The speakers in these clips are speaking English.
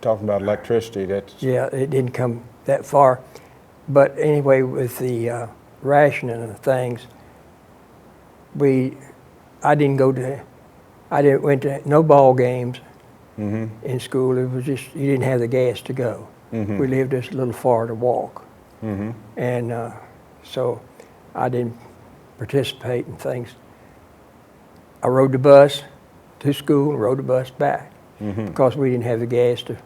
Talking about electricity, that's... Yeah, it didn't come that far. But anyway, with the rationing of things, I went to no ball games in school. It was just, you didn't have the gas to go. We lived just a little far to walk. And so I didn't participate in things. I rode the bus to school and rode the bus back because we didn't have the gas to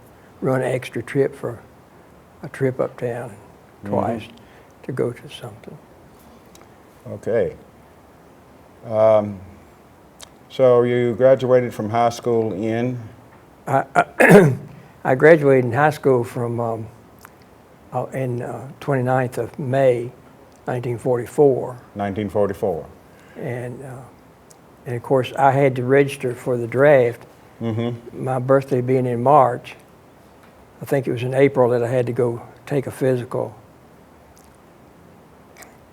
run an extra trip for a trip uptown twice to go to something. Okay. So you graduated from high school in? I graduated in high school from in 29th of May, 1944. 1944. And of course, I had to register for the draft. My birthday being in March, I think it was in April that I had to go take a physical.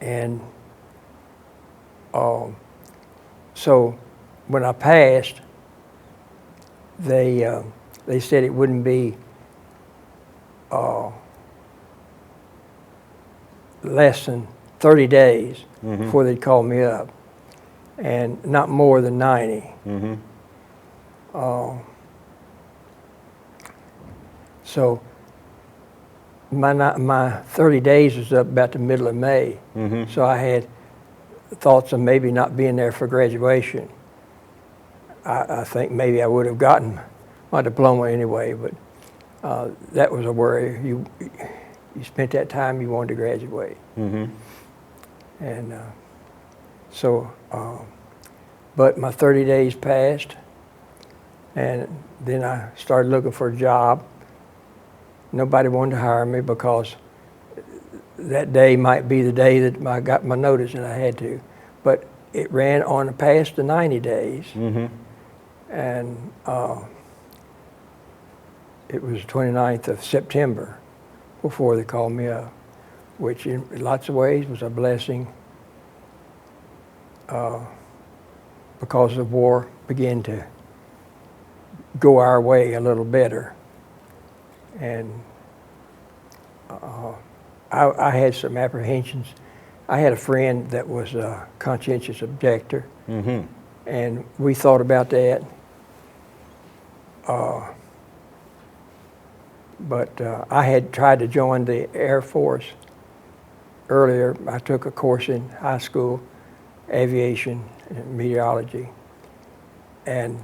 And so when I passed, they said it wouldn't be less than 30 days before they'd call me up, and not more than 90. So my 30 days was up about the middle of May, so I had thoughts of maybe not being there for graduation. I think maybe I would have gotten my diploma anyway, but that was a worry. You spent that time, you wanted to graduate. And but my 30 days passed, and then I started looking for a job. Nobody wanted to hire me because that day might be the day that I got my notice and I had to. But it ran on past the 90 days. And it was the 29th of September before they called me up, which in lots of ways was a blessing because the war began to go our way a little better. And I had some apprehensions. I had a friend that was a conscientious objector, and we thought about that. But I had tried to join the Air Force earlier. I took a course in high school, aviation and meteorology, and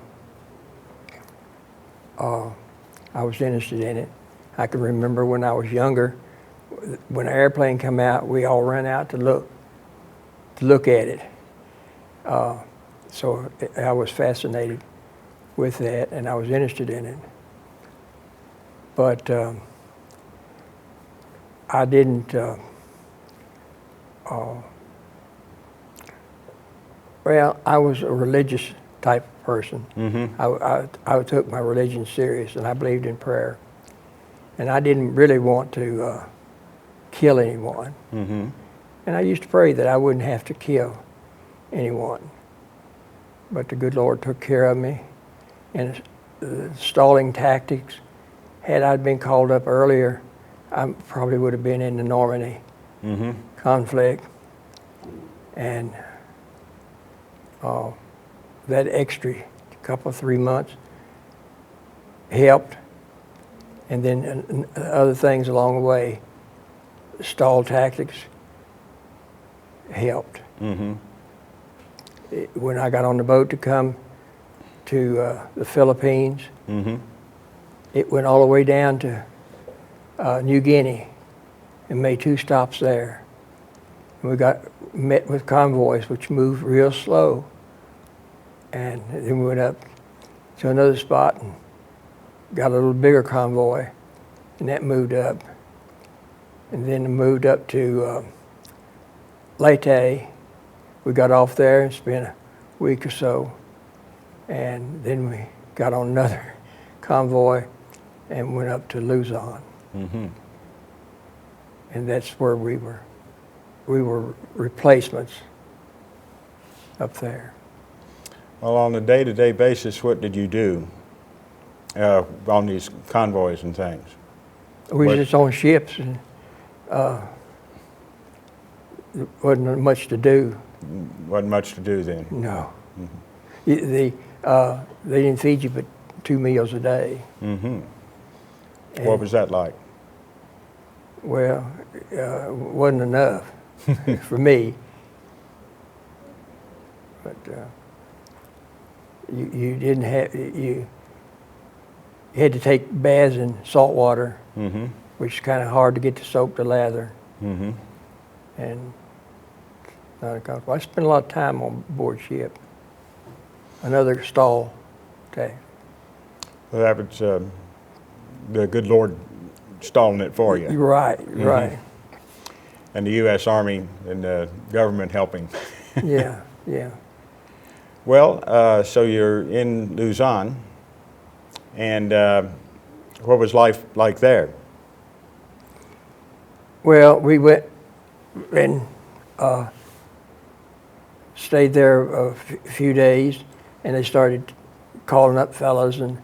I was interested in it. I can remember when I was younger, when an airplane came out, we all ran out to look at it. So I was fascinated with that, and I was interested in it. But I didn't, well, I was a religious type of person. I took my religion serious, and I believed in prayer. And I didn't really want to kill anyone. And I used to pray that I wouldn't have to kill anyone. But the good Lord took care of me. And the stalling tactics, had I been called up earlier, I probably would have been in the Normandy conflict. And that extra couple, 3 months helped. And then other things along the way, stall tactics helped. When I got on the boat to come to the Philippines, it went all the way down to New Guinea and made 2 stops there. And we met with convoys, which moved real slow. And then we went up to another spot and got a little bigger convoy, and that moved up. And then moved up to Leyte. We got off there and spent a week or so. And then we got on another convoy and went up to Luzon. And that's where we were replacements up there. Well, on a day-to-day basis, what did you do? on these convoys and things? We was What- just on ships, and there wasn't much to do. Wasn't much to do then. No. They didn't feed you but 2 meals a day. Mm-hmm. And, What was that like? Well, wasn't enough for me. But you didn't have you had to take baths in salt water, Mm-hmm. which is kind of hard to get the soap to lather, Mm-hmm. and not comfortable. I spent a lot of time on board ship. Another stall task. Well, that was the good Lord stalling it for you. You're right, right. And the U.S. Army and the government helping. Yeah, yeah. Well, so you're in Luzon, and what was life like there? Well, we went and stayed there a few days, and they started calling up fellas, and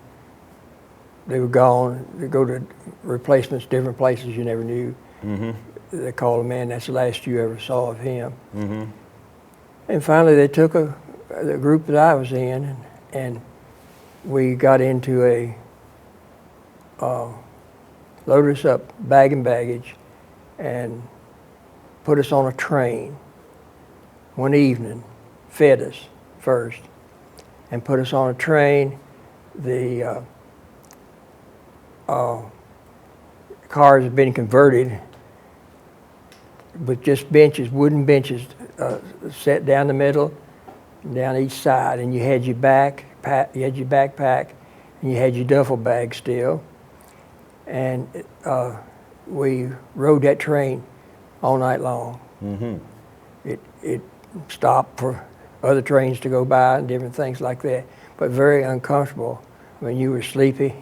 they were gone. They go to replacements, different places you never knew. Mm-hmm. They called him in. That's the last you ever saw of him. Mm-hmm. And finally, they took the group that I was in, and we got into a loaded us up, bag and baggage, and put us on a train one evening, fed us first, and put us on a train. The cars had been converted with just benches, wooden benches, set down the middle, down each side, and you had your you had your backpack, and you had your duffel bag still, and we rode that train all night long. Mm-hmm. It stopped for other trains to go by and different things like that, but very uncomfortable when you were sleepy,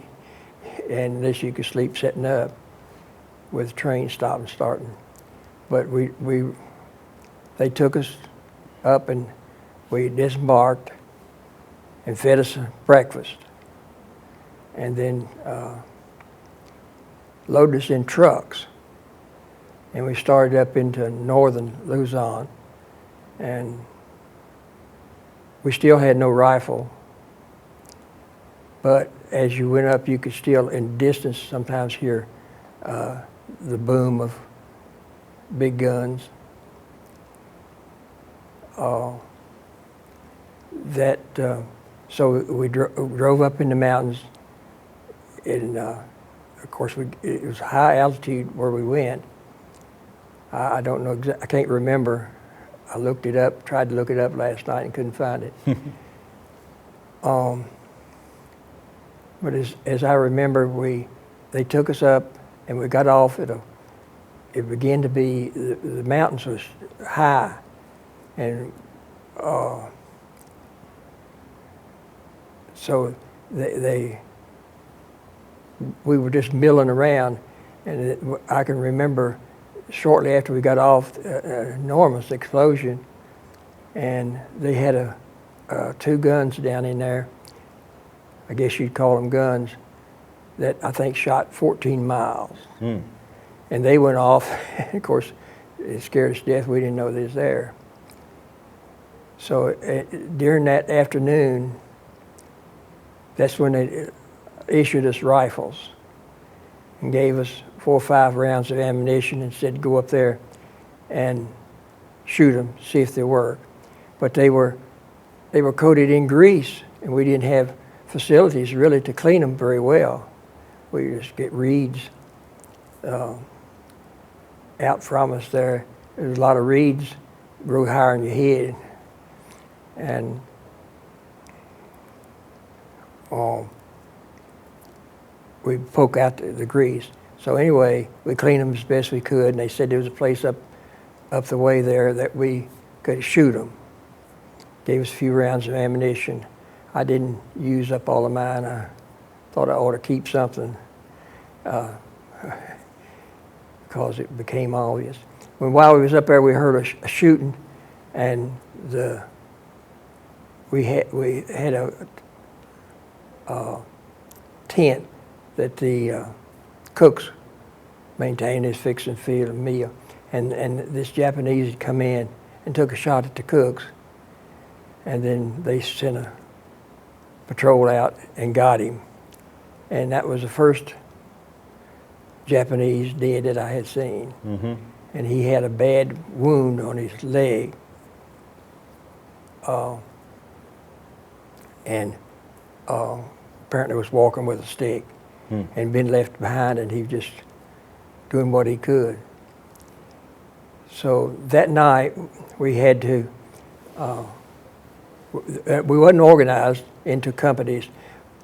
and unless you could sleep sitting up with the train stopping and starting. But they took us up, and we disembarked and fed us breakfast, and then loaded us in trucks, and we started up into northern Luzon, and we still had no rifle, but as you went up, you could still, in distance, sometimes hear the boom of big guns. So we drove up in the mountains, and of course it was high altitude where we went. I don't know I can't remember. I looked it up, tried to look it up last night and couldn't find it. But as I remember, they took us up, and we got off at it began to be, the mountains was high, and so we were just milling around, and I can remember shortly after we got off, an enormous explosion, and they had two guns down in there. I guess you'd call them guns, that I think shot 14 miles. Mm. And they went off. Of course, it scared us to death. We didn't know they was there. So during that afternoon, that's when they issued us rifles and gave us 4 or 5 rounds of ammunition and said go up there and shoot them, see if they work. But they were coated in grease, and we didn't have facilities really to clean them very well. We just get reeds out from us there. There's a lot of reeds grow higher in your head, and we poke out the grease. So anyway, we cleaned them as best we could, and they said there was a place up the way there that we could shoot them. Gave us a few rounds of ammunition. I didn't use up all of mine. I thought I ought to keep something because it became obvious. While we was up there, we heard a shooting, and we had a tent that the cooks maintained, is fixing to feed a meal. And this Japanese had come in and took a shot at the cooks. And then they sent a patrol out and got him. And that was the first Japanese dead that I had seen. Mm-hmm. And he had a bad wound on his leg. And apparently was walking with a stick and been left behind, and he was just doing what he could. So that night we had to, we wasn't organized into companies.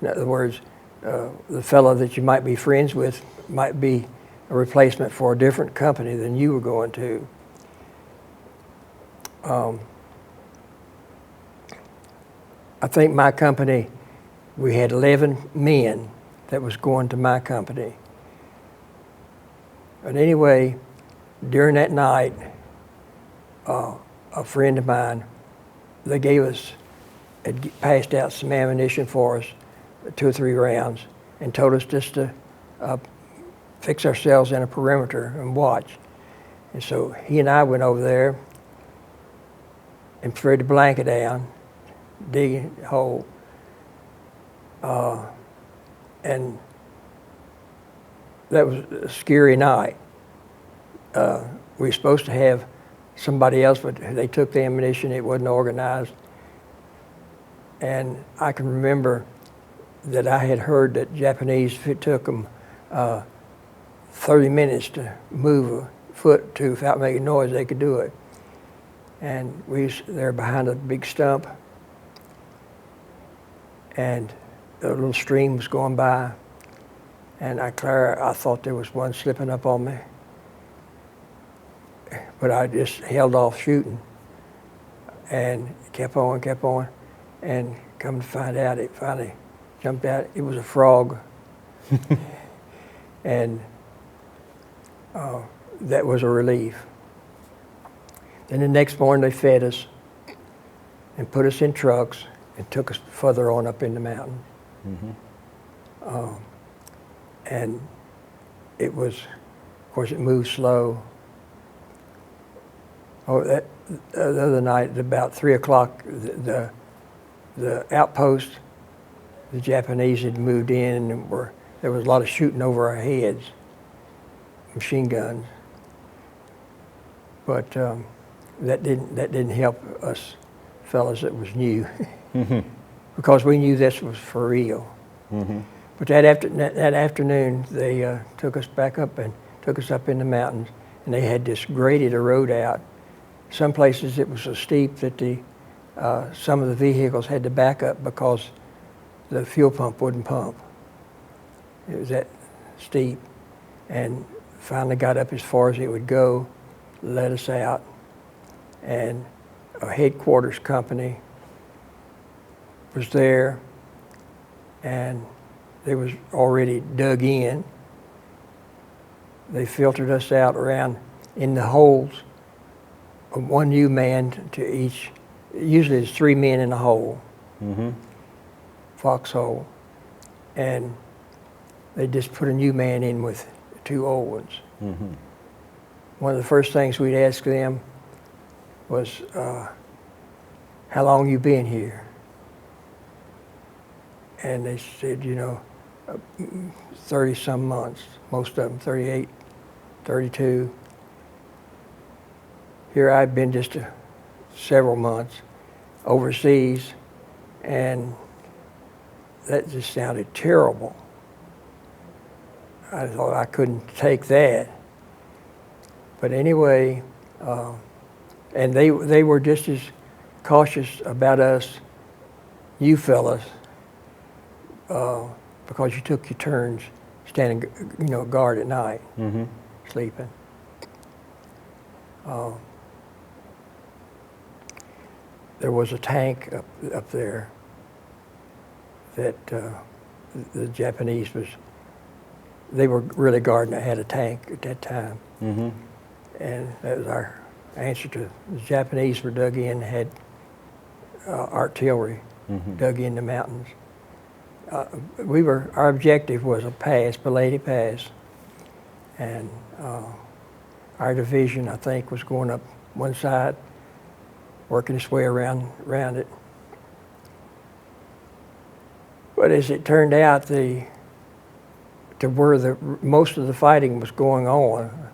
In other words, the fellow that you might be friends with might be a replacement for a different company than you were going to. I think my company, we had 11 men that was going to my company. But anyway, during that night, a friend of mine, they gave us, had passed out some ammunition for us, 2 or 3 rounds, and told us just to fix ourselves in a perimeter and watch. And so he and I went over there and spread the blanket down, dig a hole, and that was a scary night. We were supposed to have somebody else, but they took the ammunition, it wasn't organized. And I can remember that I had heard that Japanese, it took them 30 minutes to move a foot to without making noise, they could do it. And we was there behind a big stump, and a little stream was going by, and I thought there was one slipping up on me, but I just held off shooting and kept on, and come to find out, it finally jumped out. It was a frog. And that was a relief. Then the next morning they fed us and put us in trucks and took us further on up in the mountain. Mm-hmm. And it was, of course, it moved slow. The other night, at about 3 o'clock, the outpost, the Japanese had moved in, and there was a lot of shooting over our heads, machine guns. But that didn't help us fellas that was new, because we knew this was for real. Mm-hmm. But that afternoon, they took us back up and took us up in the mountains, and they had just graded a road out. Some places it was so steep that some of the vehicles had to back up because the fuel pump wouldn't pump. It was that steep, and finally got up as far as it would go, let us out, and a headquarters company was there, and they was already dug in. They filtered us out around in the holes, one new man to each. Usually there's 3 men in a hole, foxhole, and they just put a new man in with 2 old ones. Mm-hmm. One of the first things we'd ask them was, how long you been here? And they said, 30-some months, most of them, 38, 32. Here I've been just several months overseas, and that just sounded terrible. I thought I couldn't take that. But anyway, and they were just as cautious about us, you fellas, because you took your turns standing, guard at night, sleeping. There was a tank up there that the Japanese they were really guarding. I had a tank at that time. Mm-hmm. And that was our answer to the Japanese were dug in, had artillery dug in the mountains. our objective was a pass, Belady Pass, and our division, I think, was going up one side, working its way around it. But as it turned out, to where most of the fighting was going on,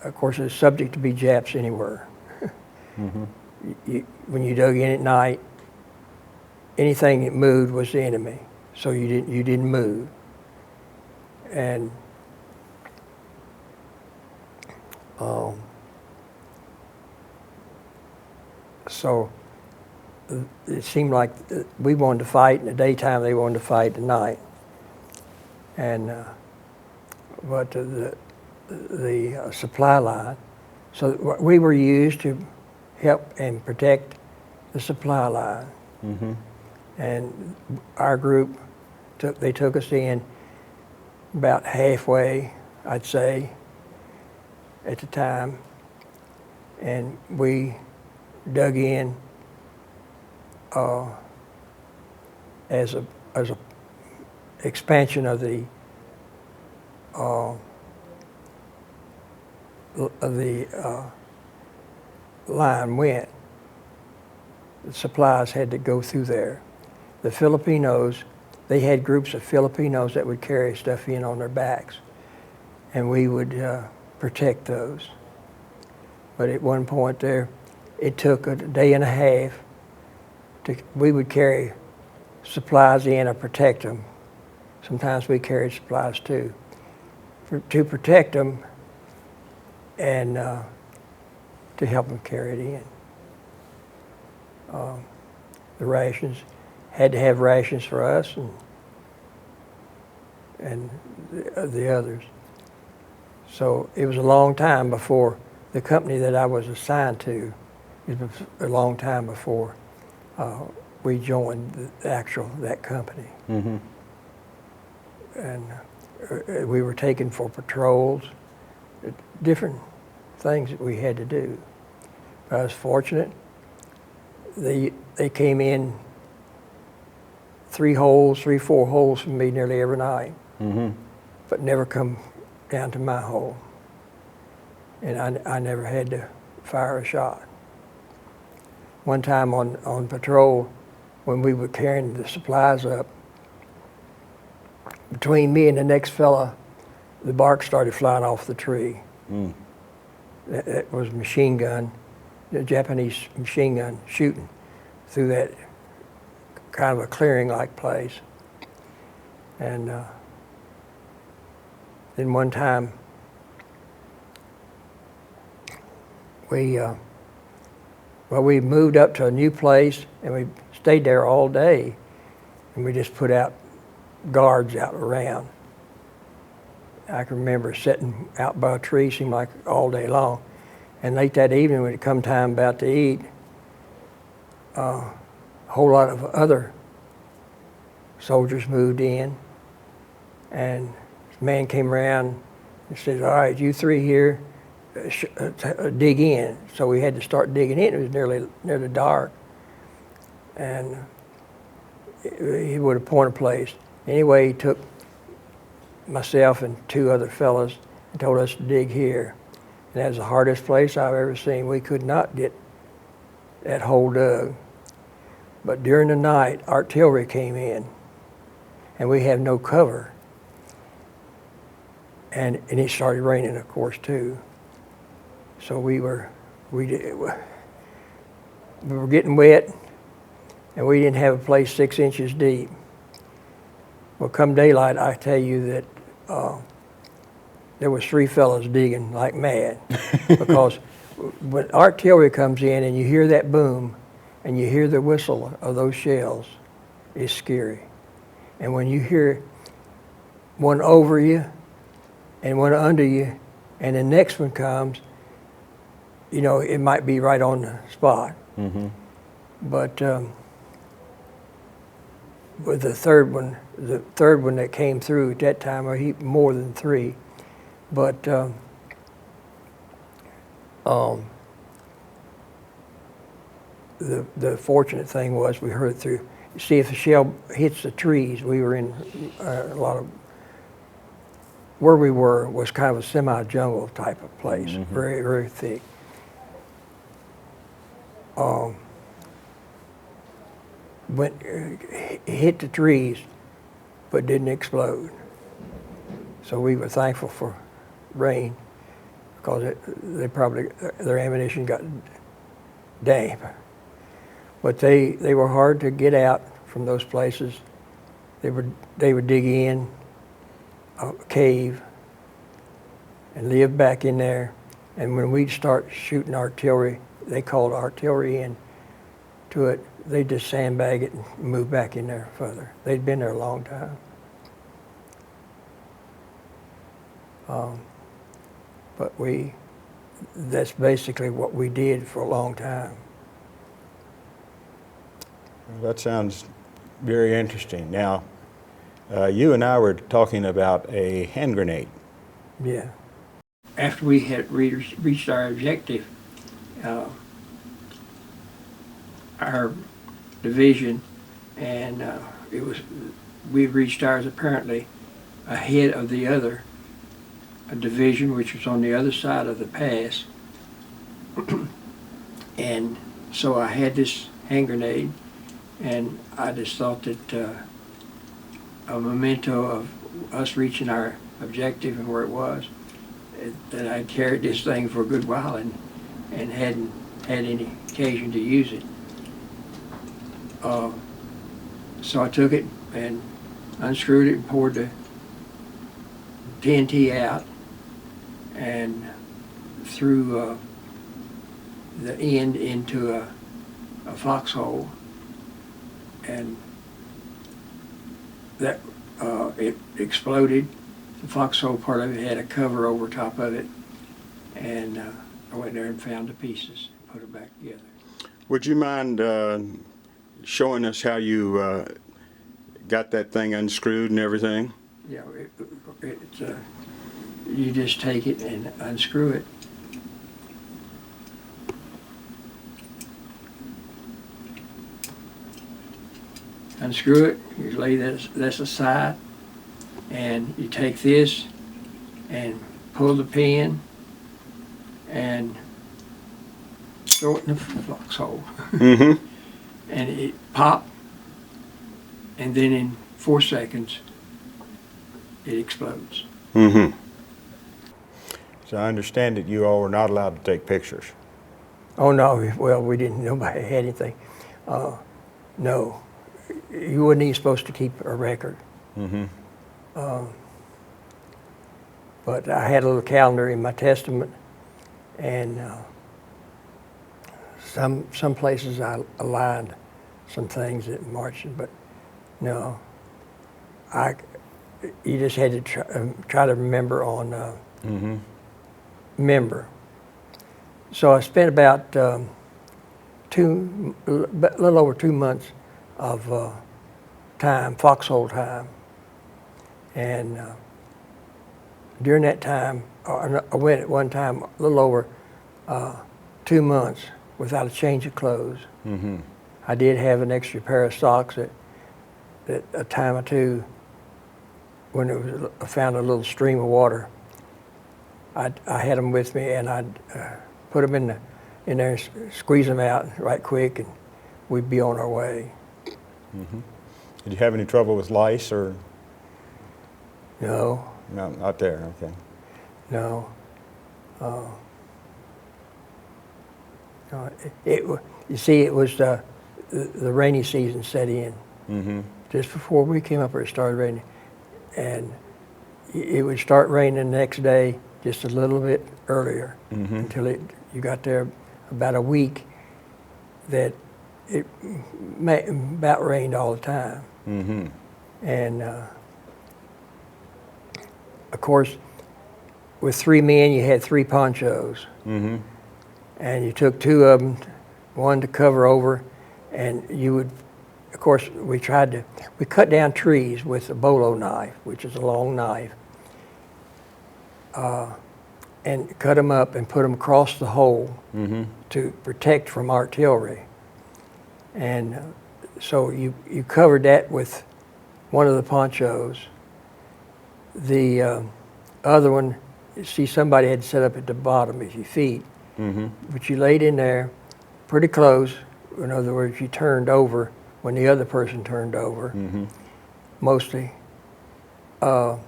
of course, it's subject to be Japs anywhere. Mm-hmm. When you dug in at night, anything that moved was the enemy, so you didn't move. And so it seemed like we wanted to fight in the daytime, they wanted to fight at night. And but the supply line, so we were used to help and protect the supply line. Mm-hmm. And our group, they took us in about halfway, I'd say, at the time. And we dug in as a expansion of the line went. The supplies had to go through there. The Filipinos, they had groups of Filipinos that would carry stuff in on their backs, and we would protect those. But at one point there, it took a day and a half we would carry supplies in or protect them. Sometimes we carried supplies too. To protect them and to help them carry it in. The rations, had to have rations for us and the others. So it was a long time before the company that I was assigned to, it was a long time before we joined that company. Mm-hmm. And we were taken for patrols, different things that we had to do. But I was fortunate. They came in 3, 4 holes from me nearly every night, Mm-hmm. but never come down to my hole. And I never had to fire a shot. One time on patrol, when we were carrying the supplies up, between me and the next fella, the bark started flying off the tree. Mm. That was a machine gun, the Japanese machine gun shooting through that kind of a clearing-like place. And then one time, we moved up to a new place and we stayed there all day, and we just put out guards out around. I can remember sitting out by a tree, seemed like all day long. And late that evening, when it come time about to eat, a whole lot of other soldiers moved in, and this man came around and said, "All right, you 3 here, dig in." So we had to start digging in. It was nearly dark, and he would have pointed a place. Anyway, he took myself and 2 other fellas and told us to dig here. And that was the hardest place I've ever seen. We could not get that hole dug. But during the night, artillery came in, and we had no cover. And it started raining, of course, too. So we were getting wet, and we didn't have a place 6 inches deep. Well, come daylight, I tell you that there was 3 fellas digging like mad, because when artillery comes in and you hear that boom and you hear the whistle of those shells, it's scary. And when you hear one over you and one under you and the next one comes, you know, it might be right on the spot. Mm-hmm. But with the third one that came through at that time, or more than 3, but the fortunate thing was we heard it through see if the shell hits the trees. We were in a lot of, where we were was kind of a semi-jungle type of place, very, very thick. Hit the trees, but didn't explode. So we were thankful for rain, because they probably, their ammunition got damp. But they were hard to get out from those places. They would dig in a cave and live back in there. And when we'd start shooting artillery, they called artillery in to it, they'd just sandbag it and move back in there further. They'd been there a long time. But that's basically what we did for a long time. That sounds very interesting. Now, you and I were talking about a hand grenade. Yeah. After we had reached our objective, our division, and we reached ours apparently ahead of the other division, which was on the other side of the pass. And so I had this hand grenade, and I just thought that a memento of us reaching our objective and where it was, that I carried this thing for a good while and hadn't had any occasion to use it. So I took it and unscrewed it and poured the TNT out and threw the end into a foxhole, and that it exploded. The foxhole part of it had a cover over top of it, and I went there and found the pieces and put it back together. Would you mind showing us how you got that thing unscrewed and everything? Yeah, you just take it and unscrew it. Unscrew it, you lay this aside, and you take this and pull the pin and throw it in the foxhole. Mm-hmm. And it popped, and then in 4 seconds it explodes. Mm-hmm. So I understand that you all were not allowed to take pictures. Oh no, well, we didn't, nobody had anything. No, you weren't even supposed to keep a record. Mm-hmm. But I had a little calendar in my testament, and some places I aligned some things at marching, but no, you just had to try to remember on member. So I spent about a little over 2 months of time, foxhole time, and during that time, I went at one time a little over 2 months without a change of clothes. Mm-hmm. I did have an extra pair of socks at a time or two when I found a little stream of water. I had them with me, and I'd put them in there and squeeze them out right quick, and we'd be on our way. Mm-hmm. Did you have any trouble with lice or? No. No, not there. Okay. No. You see, it was the rainy season set in. Mm-hmm. Just before we came up here, it started raining, and it would start raining the next day, just a little bit earlier, until you got there about a week that it about rained all the time. Mm-hmm. And of course, with 3 men, you had 3 ponchos. Mm-hmm. And you took 2 of them, one to cover over, and you would, of course, we cut down trees with a bolo knife, which is a long knife, and cut them up and put them across the hole to protect from artillery. And so you covered that with one of the ponchos. The other one, see, somebody had set up at the bottom of your feet, but you laid in there pretty close. In other words, you turned over when the other person turned over, mostly. But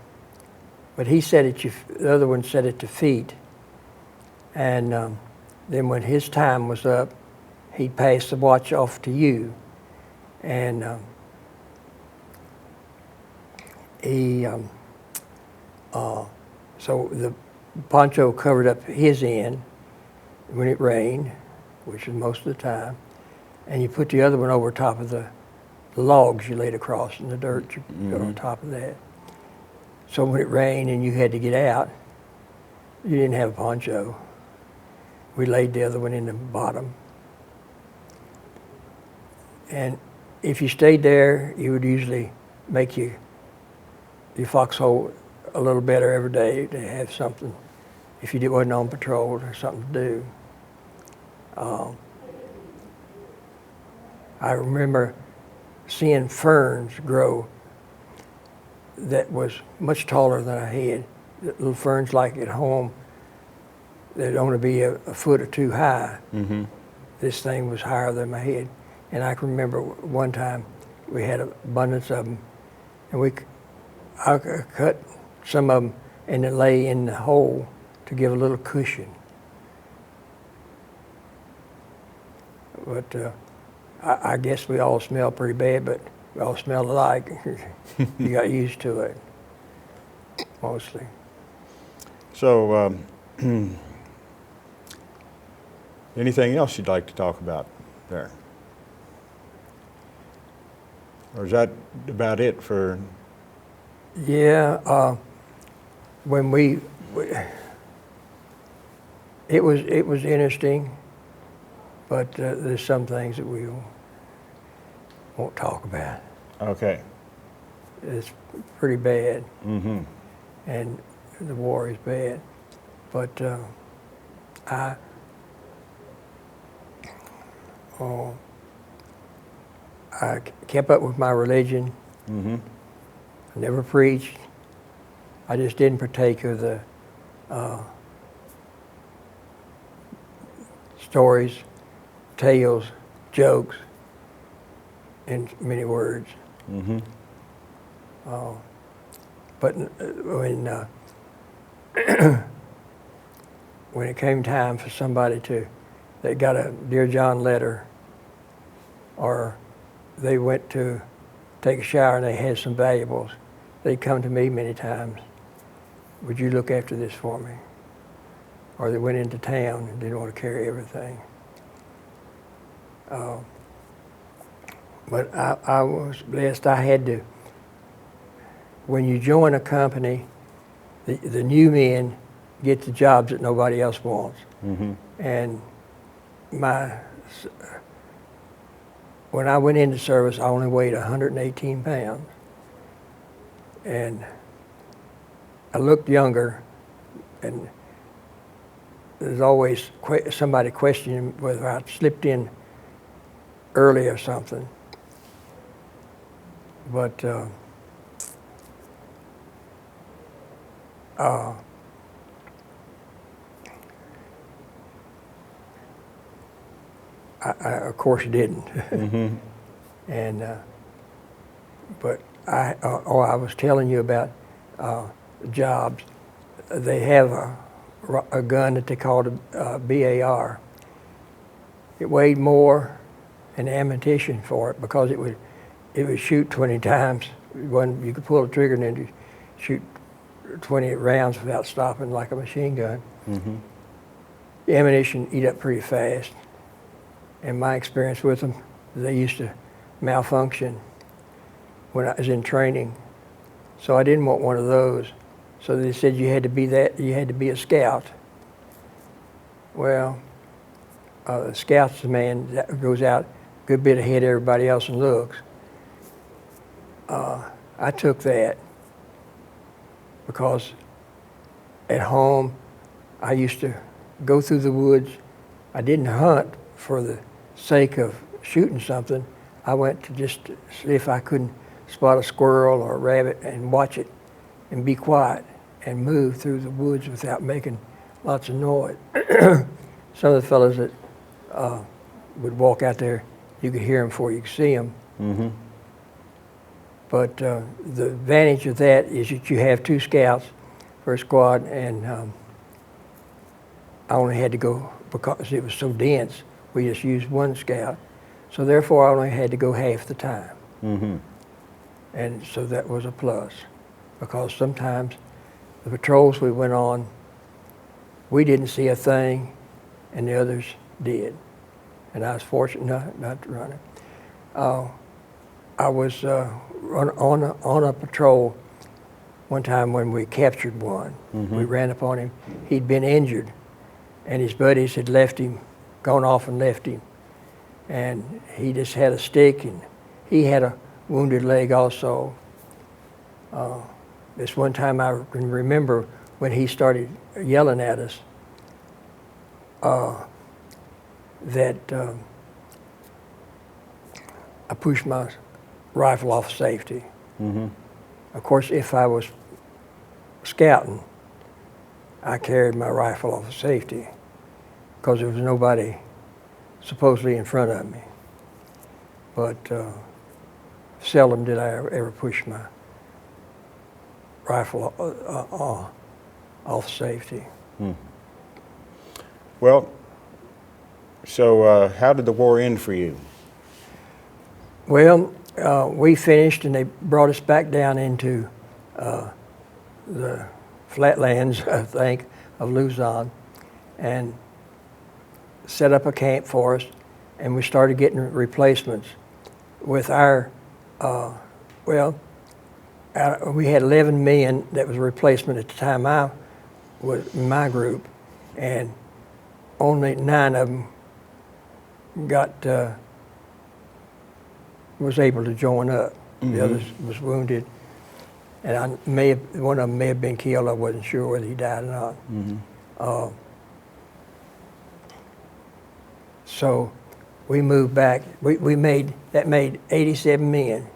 he said it, the other one set it to feet. And then when his time was up, he'd pass the watch off to you. And so the poncho covered up his end when it rained, which is most of the time. And you put the other one over top of the logs you laid across in the dirt, you put on top of that. So when it rained and you had to get out, you didn't have a poncho. We laid the other one in the bottom. And if you stayed there, you would usually make your foxhole a little better every day to have something, if you wasn't on patrol, or something to do. I remember seeing ferns grow that was much taller than I had. Little ferns like at home, they'd only be a foot or two high. This thing was higher than my head. And I can remember one time we had an abundance of them, and I cut some of them and then lay in the hole to give a little cushion. But I guess we all smell pretty bad, but we all smell alike. You got used to it, mostly. So, anything else you'd like to talk about there? Or is that about it for? Yeah, when it was interesting, but there's some things that we won't talk about. Okay. It's pretty bad, and the war is bad. But I kept up with my religion. I never preached. I just didn't partake of the stories, tales, jokes, in many words. But when it came time for somebody they got a Dear John letter, or they went to take a shower and they had some valuables, they'd come to me many times. Would you look after this for me? Or they went into town and didn't want to carry everything. But I was blessed. I had to, when you join a company, the new men get the jobs that nobody else wants. And when I went into service, I only weighed 118 pounds. And I looked younger, and there's always somebody questioning whether I slipped in early or something. But I of course didn't. And but I was telling you about jobs. They have a gun that they called a BAR. It weighed more, and ammunition for it, because it would shoot 20 times. You could pull the trigger and then shoot 20 rounds without stopping, like a machine gun. The ammunition eat up pretty fast. And my experience with them, they used to malfunction when I was in training. So I didn't want one of those. So they said you had to be a scout. Well, the scout's the man that goes out a good bit ahead of everybody else and looks. I took that because at home I used to go through the woods. I didn't hunt for the sake of shooting something. I went to just see if I couldn't spot a squirrel or a rabbit and watch it and be quiet and move through the woods without making lots of noise. Some of the fellows that would walk out there, you could hear them before you could see them. Mm-hmm. But the advantage of that is that you have 2 scouts per squad, and I only had to go, because it was so dense, we just used 1 scout. So therefore, I only had to go half the time. Mm-hmm. And so that was a plus, because sometimes the patrols we went on, we didn't see a thing, and the others did. And I was fortunate not to run it. I was on a patrol one time when we captured one. Mm-hmm. We ran upon him. He'd been injured, and his buddies had left him, gone off and left him. And he just had a stick, and he had a wounded leg also. This one time I can remember when he started yelling at us, that I pushed my rifle off safety. Mm-hmm. Of course, if I was scouting, I carried my rifle off safety because there was nobody supposedly in front of me. But seldom did I ever push my rifle off safety. Mm. Well, so how did the war end for you? Well, we finished, and they brought us back down into the flatlands, I think, of Luzon, and set up a camp for us, and we started getting replacements with our, we had 11 men that was a replacement at the time I was in my group, and only 9 of them was able to join up. Mm-hmm. The others was wounded, and one of them may have been killed. I wasn't sure whether he died or not. Mm-hmm. So we moved back. We made 87 men.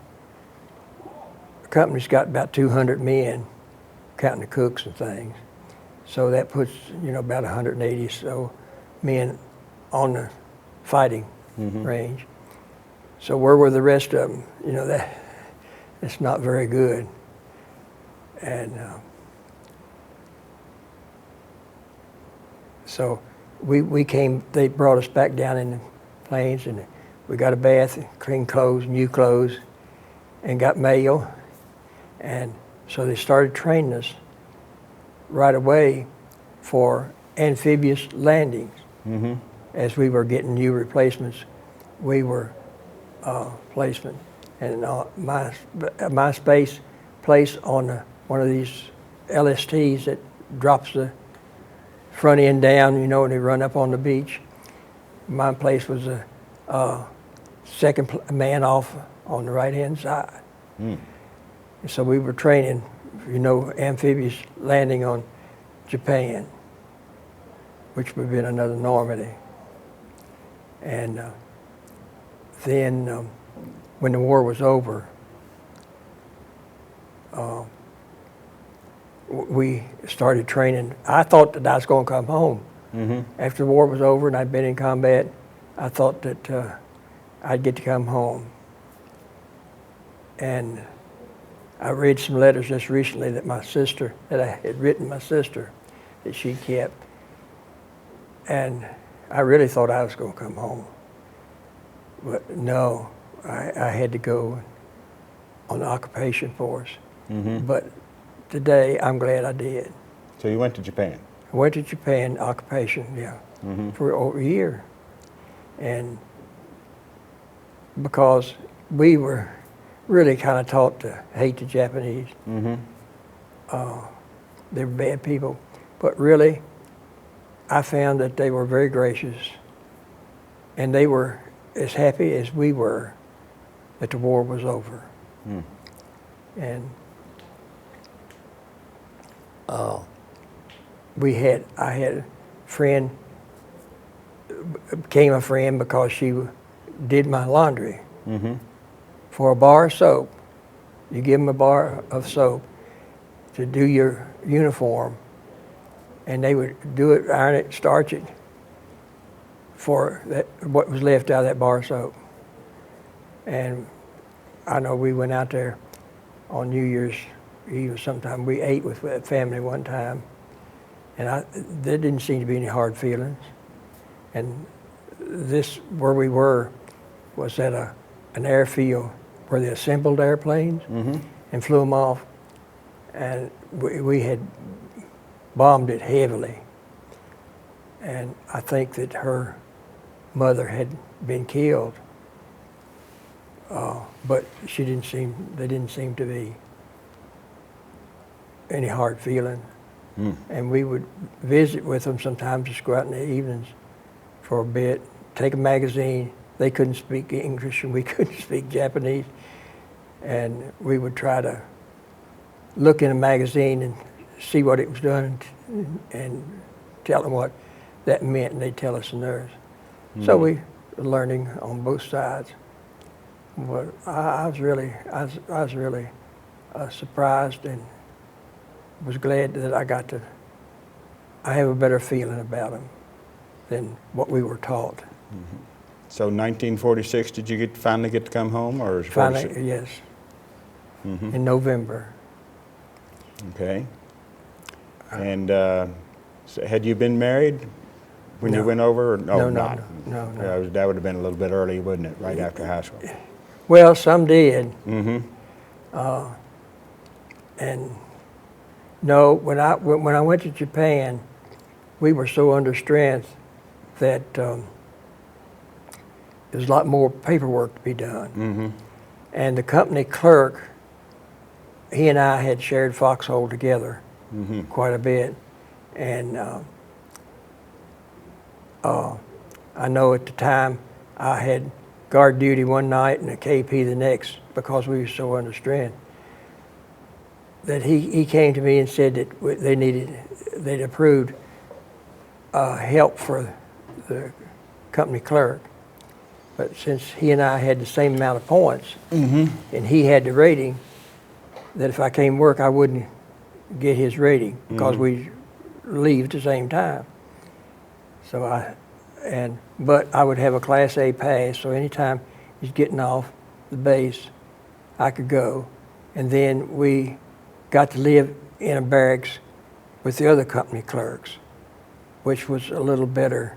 The company's got about 200 men, counting the cooks and things. So that puts about 180 so men on the fighting Mm-hmm. range. So where were the rest of them? That's not very good. And so we came. They brought us back down in the plains, and we got a bath, clean clothes, new clothes, and got mail. And so they started training us right away for amphibious landings. Mm-hmm. As we were getting new replacements, we were placement. And my space place on one of these LSTs that drops the front end down, and they run up on the beach. My place was a second man off on the right-hand side. Mm. And so we were training, amphibious landing on Japan, which would have been another Normandy. And then when the war was over, we started training. I thought that I was going to come home. Mm-hmm. After the war was over and I'd been in combat, I thought that I'd get to come home. And I read some letters just recently that I had written my sister, that she kept. And I really thought I was going to come home. But no, I had to go on the occupation force. Mm-hmm. But today, I'm glad I did. So you went to Japan? I went to Japan, occupation, yeah, Mm-hmm. for over a year. And because we were really kind of taught to hate the Japanese. Mm-hmm. They were bad people. But really, I found that they were very gracious, and they were as happy as we were that the war was over. Mm. And I had a friend, became a friend because she did my laundry. for a bar of soap. You give them a bar of soap to do your uniform, and they would do it, iron it, starch it for that, what was left out of that bar of soap. And I know we went out there on New Year's Eve or sometime. We ate with that family one time, and there didn't seem to be any hard feelings. And this, where we were, was at an airfield where they assembled airplanes and flew them off. And we had bombed it heavily. And I think that her mother had been killed. But they didn't seem to be any hard feeling. And we would visit with them sometimes, just go out in the evenings for a bit, take a magazine. They couldn't speak English and we couldn't speak Japanese. And we would try to look in a magazine and see what it was doing and tell them what that meant, and they'd tell us in theirs. So we were learning on both sides. But I was really surprised and was glad that I have a better feeling about them than what we were taught. So 1946, did you finally get to come home, or? Finally, yes. In November. Okay. And so had you been married when you went over? Or? No. That would have been a little bit early, wouldn't it? Right after high school. Well, some did. And no, when I went to Japan, we were so under strength that there was a lot more paperwork to be done. And the company clerk, he and I had shared foxhole together quite a bit. And I know at the time I had guard duty one night and a KP the next because we were so under strength. That he came to me and said that they'd approved help for the company clerk. But since he and I had the same amount of points, and he had the rating, that if I came work, I wouldn't get his rating because we leave at the same time. So but I would have a Class A pass, so anytime he's getting off the base, I could go. And then we got to live in a barracks with the other company clerks, which was a little better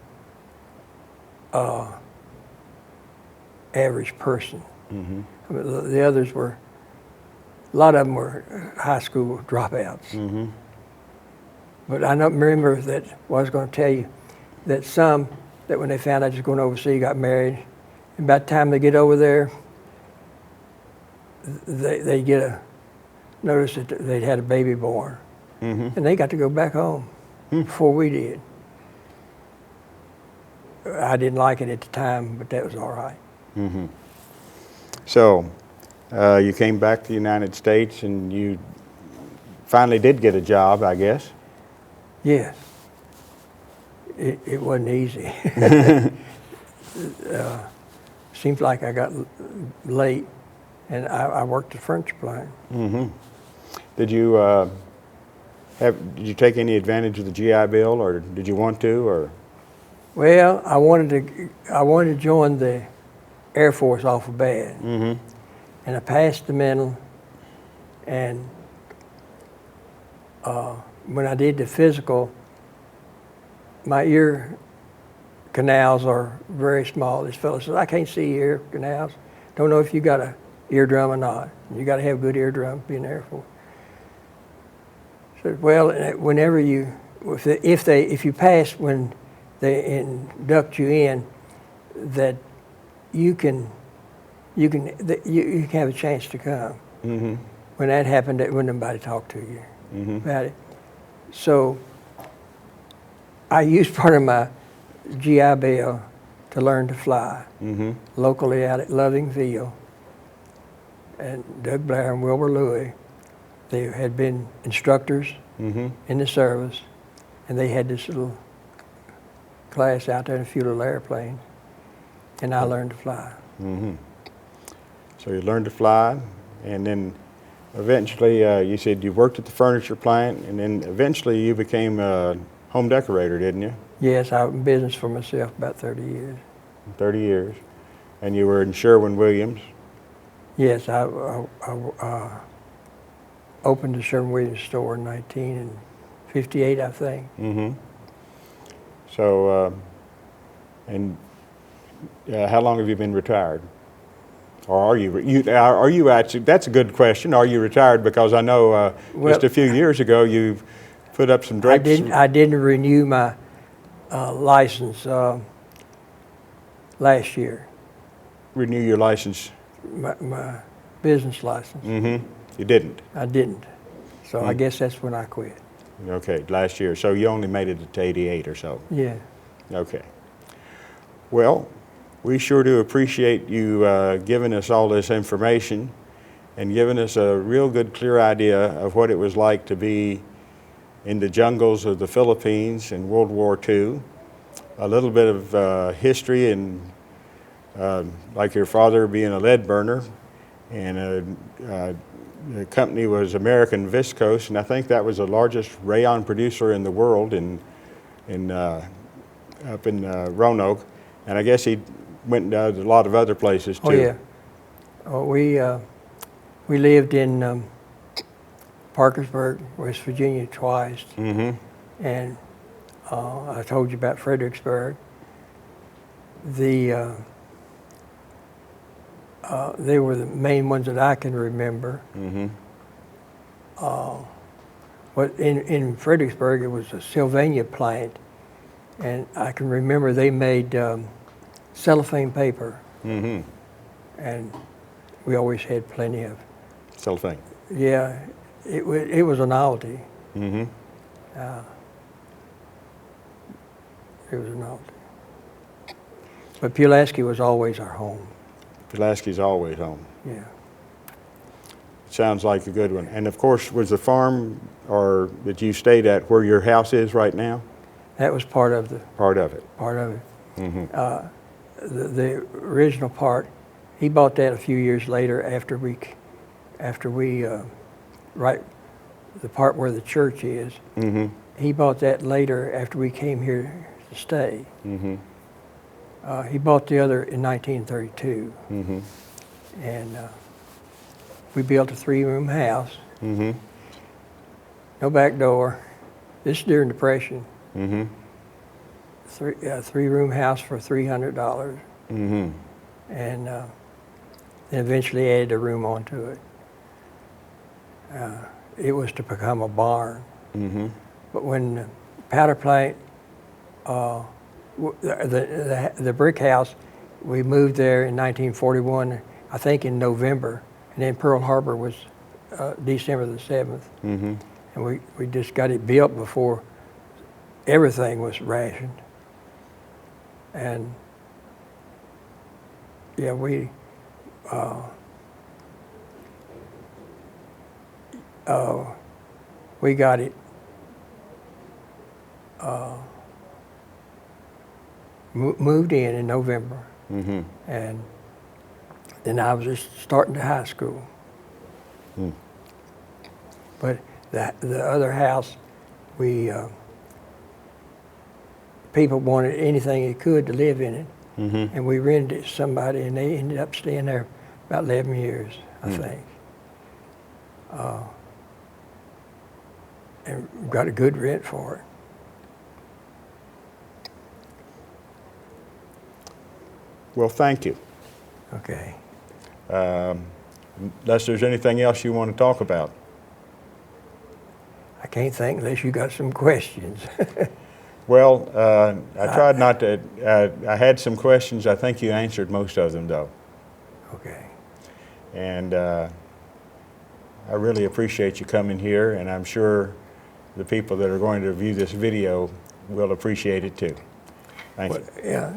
average person. I mean, the others were, a lot of them were high school dropouts. But I remember that, well, I was going to tell you, that some, that when they found out I was going overseas, got married, and by the time they get over there, they get a notice that they'd had a baby born. And they got to go back home before we did. I didn't like it at the time, but that was all right. So you came back to the United States and you finally did get a job, I guess. Yes. It wasn't easy. Seems like I got late, and I worked at furniture plant. Did you take any advantage of the GI Bill, or did you want to, or? Well, I wanted to join the Air Force awful bad, and I passed the mental, and when I did the physical, my ear canals are very small. This fellow says, I can't see ear canals. Don't know if you got a eardrum or not. You got to have a good eardrum to be in the Air Force. So, well, whenever if you pass when they induct you in, that you can have a chance to come. When that happened, wouldn't nobody talk to you about it. So I used part of my GI Bill to learn to fly locally out at Lovingville. And Doug Blair and Wilbur Louis, they had been instructors in the service, and they had this little class out there in a few little airplanes, and I learned to fly. So you learned to fly, and then eventually you said you worked at the furniture plant, and then eventually you became a home decorator, didn't you? Yes, I was in business for myself about 30 years. 30 years. And you were in Sherwin-Williams. Yes, I opened the Sherwin-Williams store in 1958, I think. Mm-hmm. So, how long have you been retired? Or are you actually, that's a good question. Are you retired? Because I know just a few years ago you put up some drapes. I didn't renew my license last year. Renew your license? My business license. Mm-hmm. You didn't? I didn't. So I guess that's when I quit. Okay, last year. So you only made it to 88 or so? Yeah. Okay. Well, we sure do appreciate you giving us all this information and giving us a real good, clear idea of what it was like to be in the jungles of the Philippines in World War II. A little bit of history, and like your father being a lead burner, and the company was American Viscose, and I think that was the largest rayon producer in the world up in Roanoke. And I guess he went to a lot of other places too. Oh yeah. We lived in Parkersburg, West Virginia twice. Mm-hmm. And I told you about Fredericksburg. They were the main ones that I can remember. Mm-hmm. But in Fredericksburg, it was a Sylvania plant, and I can remember they made cellophane paper, Mm-hmm. and we always had plenty of. Cellophane. Yeah, it was a novelty. Mm-hmm. It was a novelty. But Pulaski was always our home. Pulaski's always home. Yeah. Sounds like a good one. And of course, was the farm or that you stayed at where your house is right now? That was part of it. Part of it. Mm-hmm. Mm-hmm. The original part, he bought that a few years later after we right, the part where the church is. Mm-hmm. He bought that later after we came here to stay. Mm-hmm. He bought the other in 1932. Mm-hmm. And we built a 3-room house. Mm-hmm. No back door. This is during Depression. Mm-hmm. 3-room house for $300. Mm-hmm. And then eventually added a room onto it. It was to become a barn. Mm-hmm. But when the powder plant, the brick house, we moved there in 1941, I think in November, and then Pearl Harbor was December the 7th. Mm-hmm. And we just got it built before everything was rationed. And yeah, we got it moved in November. Mm-hmm. And then I was just starting to high school. Mm. But the other house, people wanted anything they could to live in it. Mm-hmm. And we rented it to somebody, and they ended up staying there about 11 years, I think. And got a good rent for it. Well, thank you. Okay. Unless there's anything else you want to talk about. I can't think unless you got some questions. Well, I tried not to. I had some questions. I think you answered most of them, though. Okay. And I really appreciate you coming here, and I'm sure the people that are going to view this video will appreciate it too. Thank you. Yeah.